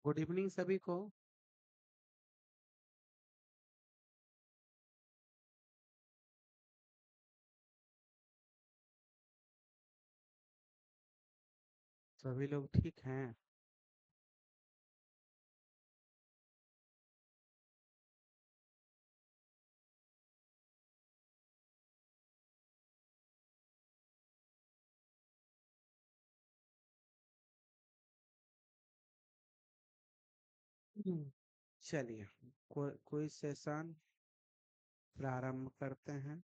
Good evening सभी को। सभी लोग ठीक हैं। चलिए, कोई सेशन प्रारंभ करते हैं।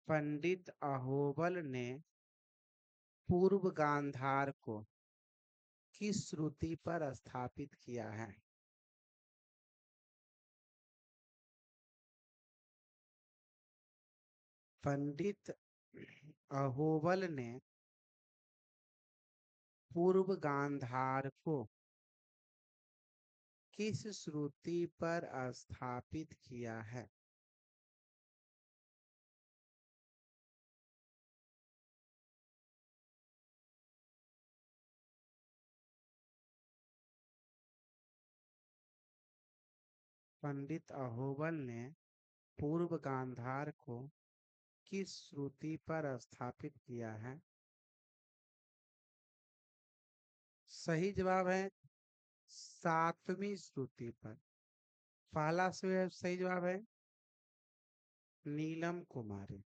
पंडित अहोबल ने पूर्व गांधार को किस श्रुति पर स्थापित किया है? पंडित अहोबल ने पूर्व गांधार को किस श्रुति पर स्थापित किया है? पंडित अहोबल ने पूर्व गांधार को किस श्रुति पर स्थापित किया है? सही जवाब है सातवीं श्रुति पर। पहला सही जवाब है नीलम कुमारी।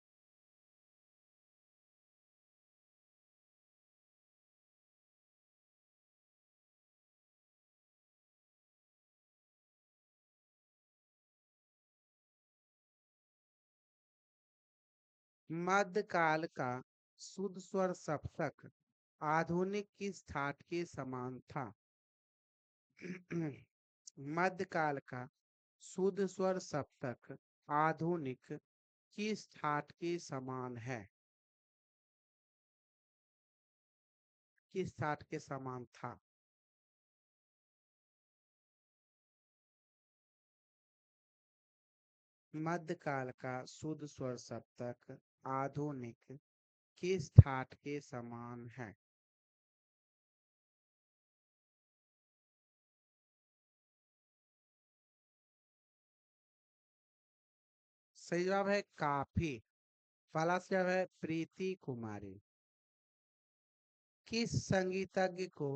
मध्यकाल का शुद्ध स्वर सप्तक आधुनिक किस ठाट के समान था? मध्यकाल का शुद्ध स्वर सप्तक आधुनिक किस ठाट के समान है? किस ठाट के समान था? मध्यकाल का शुद्ध स्वर सप्तक आधुनिक किस ठाट के समान है? सही जवाब है काफी। पहला जवाब है प्रीति कुमारी। किस संगीतज्ञ को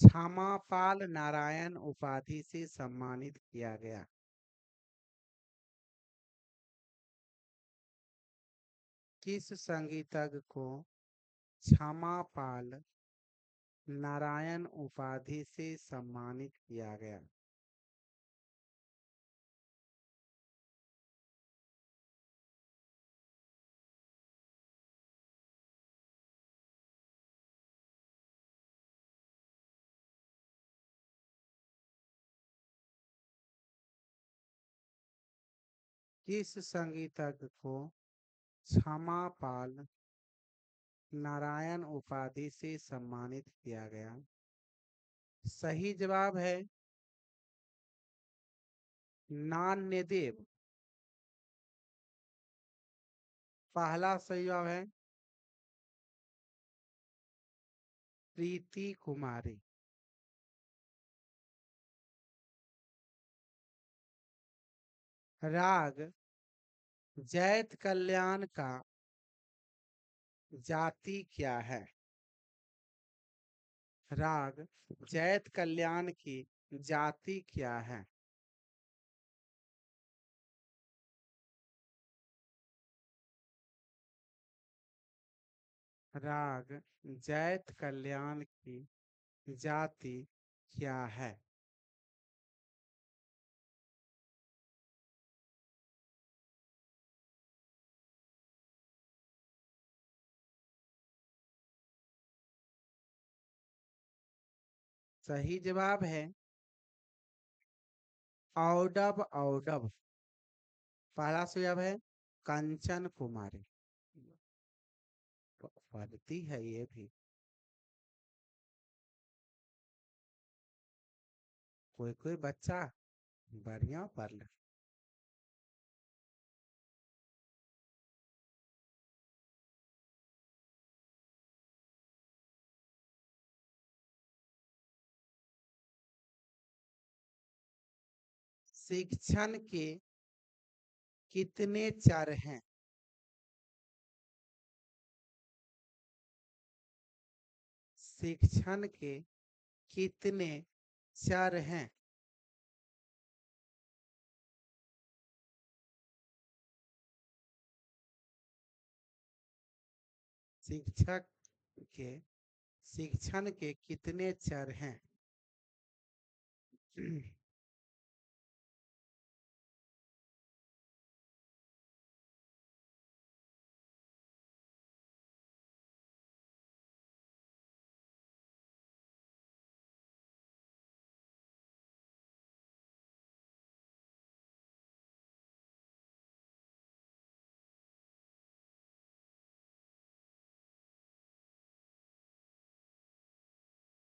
क्षमापाल नारायण उपाधि से सम्मानित किया गया? किस संगीतज्ञ को क्षमापाल नारायण उपाधि से सम्मानित किया गया? किस संगीतज्ञ को क्षमापाल नारायण उपाधि से सम्मानित किया गया? सही जवाब है नान्यदेव। पहला सही जवाब है प्रीति कुमारी। राग जैत कल्याण का जाति क्या है? राग जैत कल्याण की जाति क्या है? राग जैत कल्याण की जाति क्या है? सही जवाब है औडव औडव। पहला सही जवाब है कंचन कुमारी। पढ़ती है ये भी। कोई कोई बच्चा बढ़िया पढ़ ले। शिक्षण के कितने चर हैं? शिक्षण के कितने चर हैं? शिक्षक के शिक्षण के कितने चर हैं?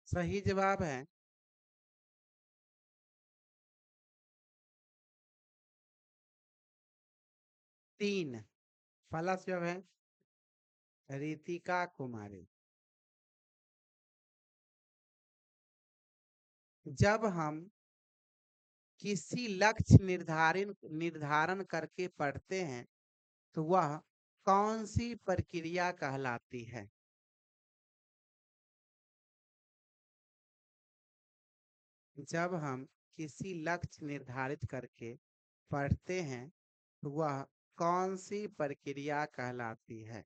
सही जवाब है 3। पहला जवाब है रितिका कुमारी। जब हम किसी लक्ष्य निर्धारण करके पढ़ते हैं तो वह कौन सी प्रक्रिया कहलाती है? जब हम किसी लक्ष्य निर्धारित करके पढ़ते हैं तो वह कौन सी प्रक्रिया कहलाती है?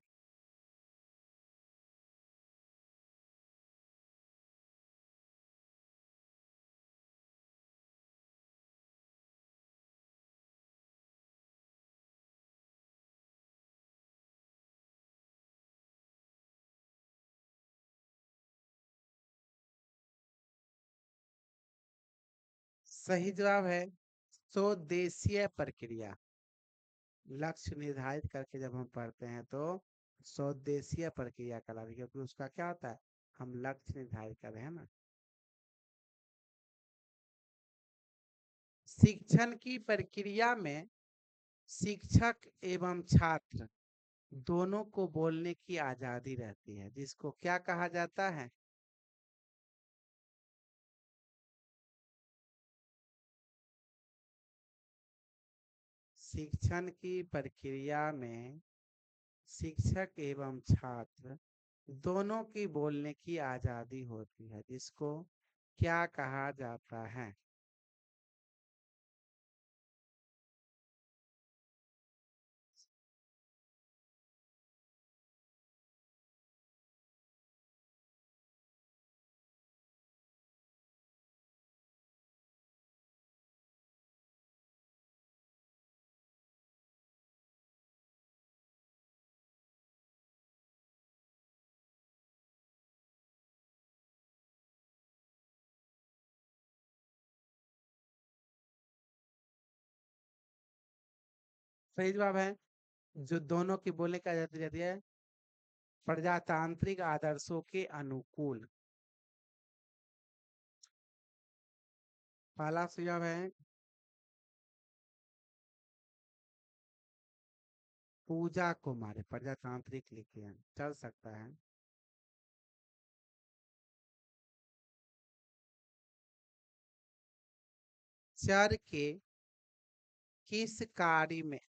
सही जवाब है स्वदेशीय प्रक्रिया। लक्ष्य निर्धारित करके जब हम पढ़ते हैं तो स्वदेशीय प्रक्रिया कहलाती है, क्योंकि उसका क्या होता है, हम लक्ष्य निर्धारित कर रहे हैं ना। शिक्षण की प्रक्रिया में शिक्षक एवं छात्र दोनों को बोलने की आजादी रहती है, जिसको क्या कहा जाता है? शिक्षण की प्रक्रिया में शिक्षक एवं छात्र दोनों की बोलने की आजादी होती है, जिसको क्या कहा जाता है? सही जवाब है जो दोनों की बोलने की आजादी रहती है, प्रजातांत्रिक आदर्शों के अनुकूल। पहला सुझाव है पूजा कुमारी, प्रजातांत्रिक लिखे हैं, चल सकता है। चर के किस कार्य में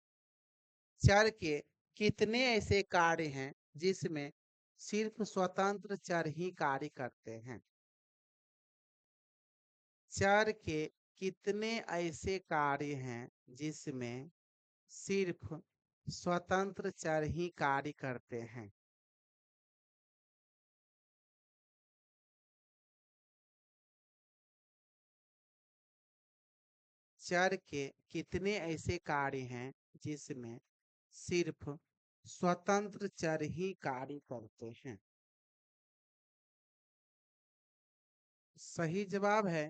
चर के कितने ऐसे कार्य हैं जिसमें सिर्फ स्वतंत्र चर ही कार्य करते हैं? चर के कितने ऐसे कार्य हैं जिसमें सिर्फ स्वतंत्र चर ही कार्य करते हैं? चर के कितने ऐसे कार्य हैं जिसमें सिर्फ स्वतंत्र चर ही कार्य करते हैं? सही जवाब है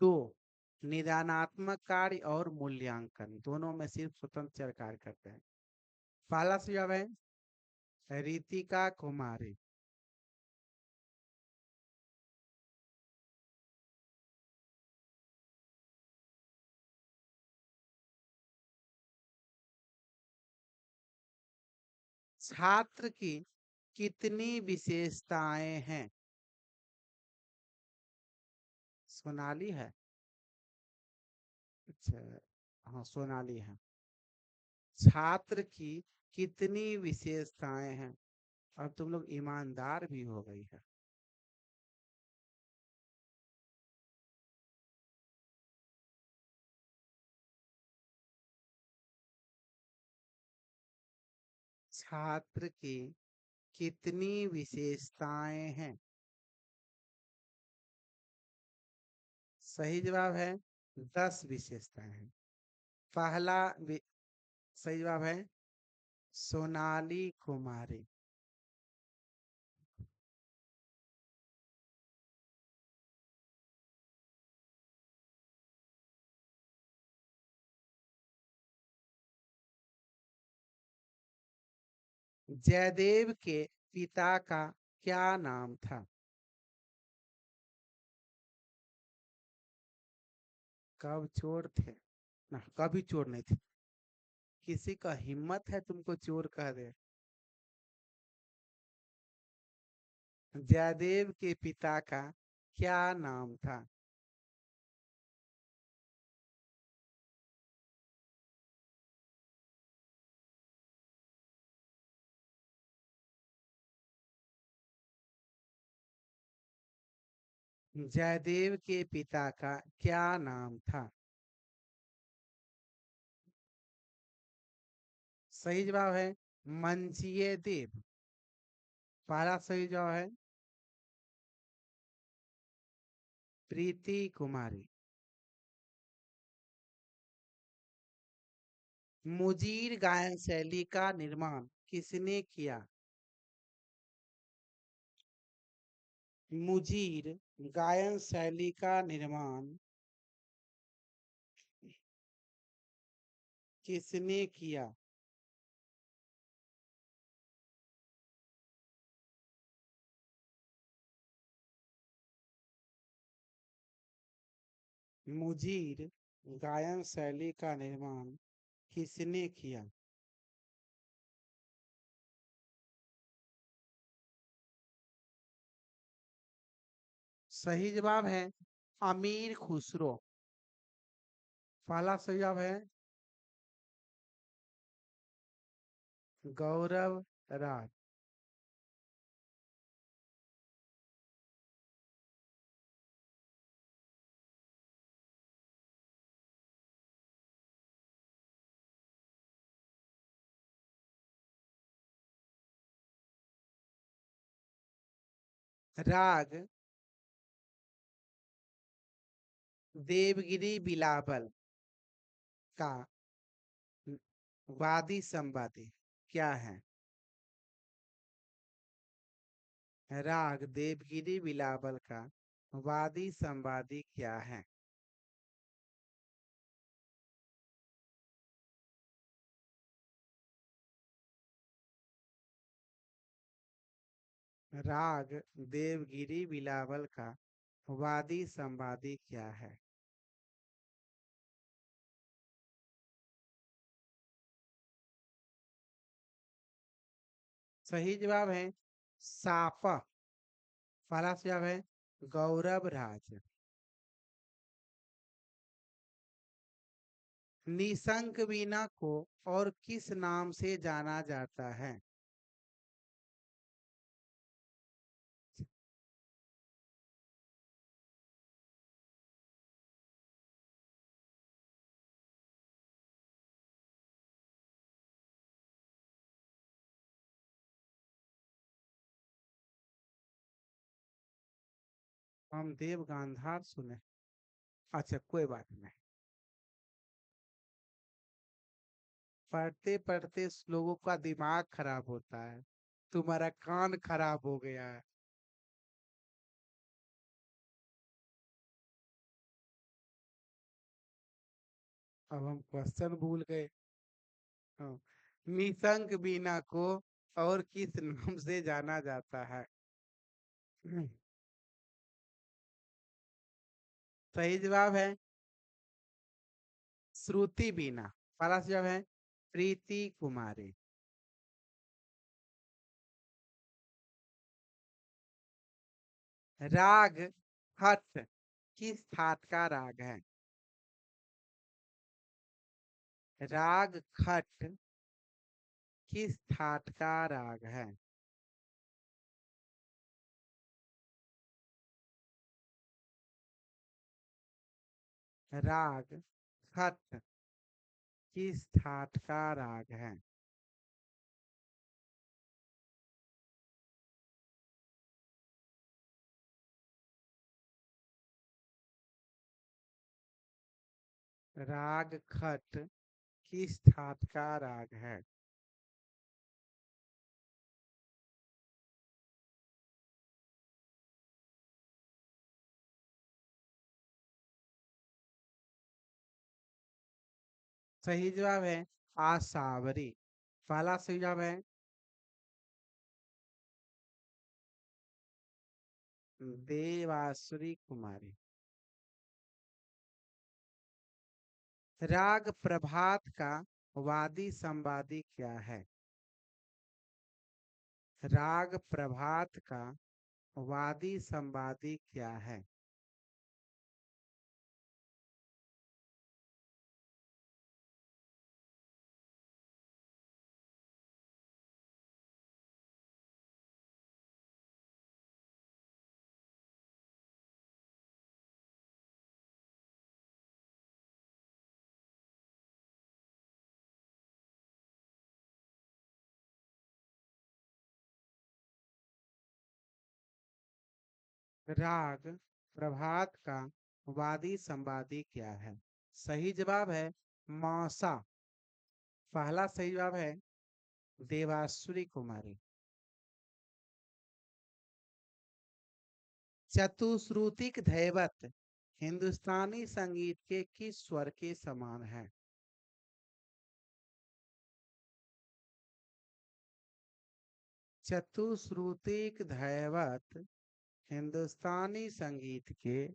2। निदानात्मक कार्य और मूल्यांकन दोनों में सिर्फ स्वतंत्र चर कार्य करते हैं। पहला जवाब है रितिका कुमारी। छात्र की कितनी विशेषताएं हैं? सोनाली है। अच्छा। हाँ, सोनाली है। छात्र की कितनी विशेषताएं हैं? अब तुम लोग ईमानदार भी हो गई है। छात्र की कितनी विशेषताएं हैं? सही जवाब है 10 विशेषताएं हैं। पहला सही जवाब है सोनाली कुमारी। जयदेव के पिता का क्या नाम था? कब चोर थे? ना, कभी चोर नहीं थे। किसी का हिम्मत है तुमको चोर कह दे? जयदेव के पिता का क्या नाम था? जयदेव के पिता का क्या नाम था? सही जवाब है मंजीय देव। पहला सही जवाब है प्रीति कुमारी। मुजीर गायन शैली का निर्माण किसने किया? मुजीर गायन शैली का निर्माण किसने किया? मुजीर गायन शैली का निर्माण किसने किया? सही जवाब है अमीर खुसरो। पहला सही जवाब है गौरव राज। राग देवगिरी बिलावल का वादी संवादी क्या है? राग देवगिरी बिलावल का वादी संवादी क्या है? राग देवगिरी बिलावल का वादी संवादी क्या है? सही जवाब है सापा। पहला जवाब है गौरव राज। निशंक वीणा को और किस नाम से जाना जाता है? हम देव गांधार सुने। अच्छा, कोई बात नहीं। पढ़ते पढ़ते लोगों का दिमाग खराब होता है। तुम्हारा कान खराब हो गया है। अब हम क्वेश्चन भूल गए। हाँ। निशंक बीना को और किस नाम से जाना जाता है? सही जवाब है श्रुति बीना। पहला जवाब है प्रीति कुमारी। राग खट किस ठाट का राग है? राग खट किस ठाट का राग है? राग खट किस ठाट का राग है? राग खट किस ठाट का राग है? सही जवाब है आसावरी। पहला सही जवाब है देवासुरी कुमारी। राग प्रभात का वादी संवादी क्या है? राग प्रभात का वादी संवादी क्या है? राग प्रभात का वादी संवादी क्या है? सही जवाब है मौसा। पहला सही जवाब है देवासुरी कुमारी। चतुश्रुतिक दैवत हिंदुस्तानी संगीत के किस स्वर के समान है? चतुश्रुतिक दैवत हिंदुस्तानी संगीत के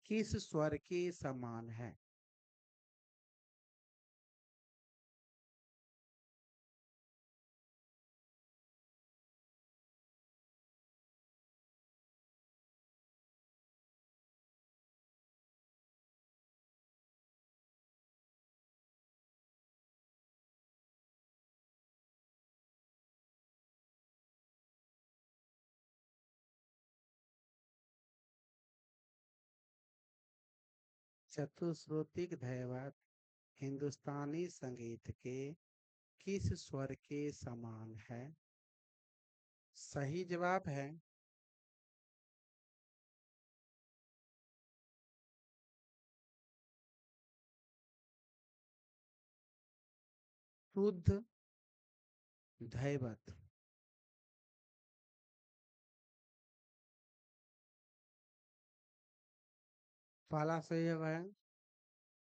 किस स्वर के समान है? चतुश्रुतिक दैवत हिंदुस्तानी संगीत के किस स्वर के समान है? सही जवाब है शुद्ध दैवत। पहला सही जवाब है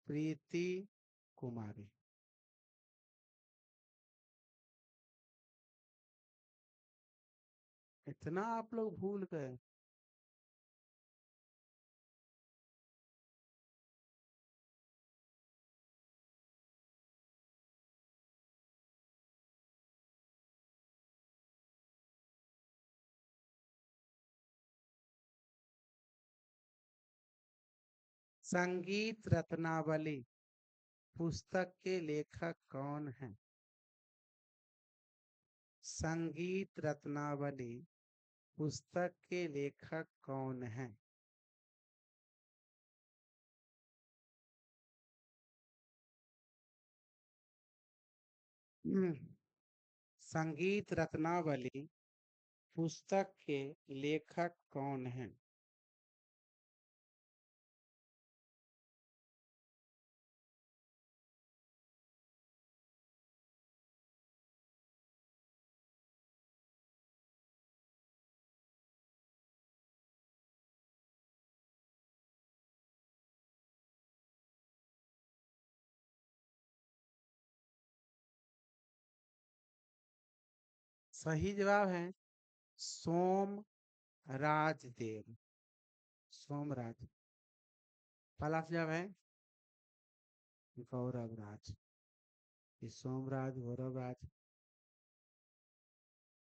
प्रीति कुमारी। इतना आप लोग भूल गए। संगीत रत्नावली पुस्तक के लेखक कौन है? संगीत रत्नावली पुस्तक के लेखक कौन है? हम्म, संगीत रत्नावली पुस्तक के लेखक कौन है? सही जवाब है सोम राजदेव। सोमराज। पहला जवाब है गौरव राज। ये सोमराज गौरव राज।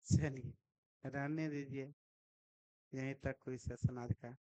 चलिए रहने दीजिए। यहीं तक हुई सेशन आज का।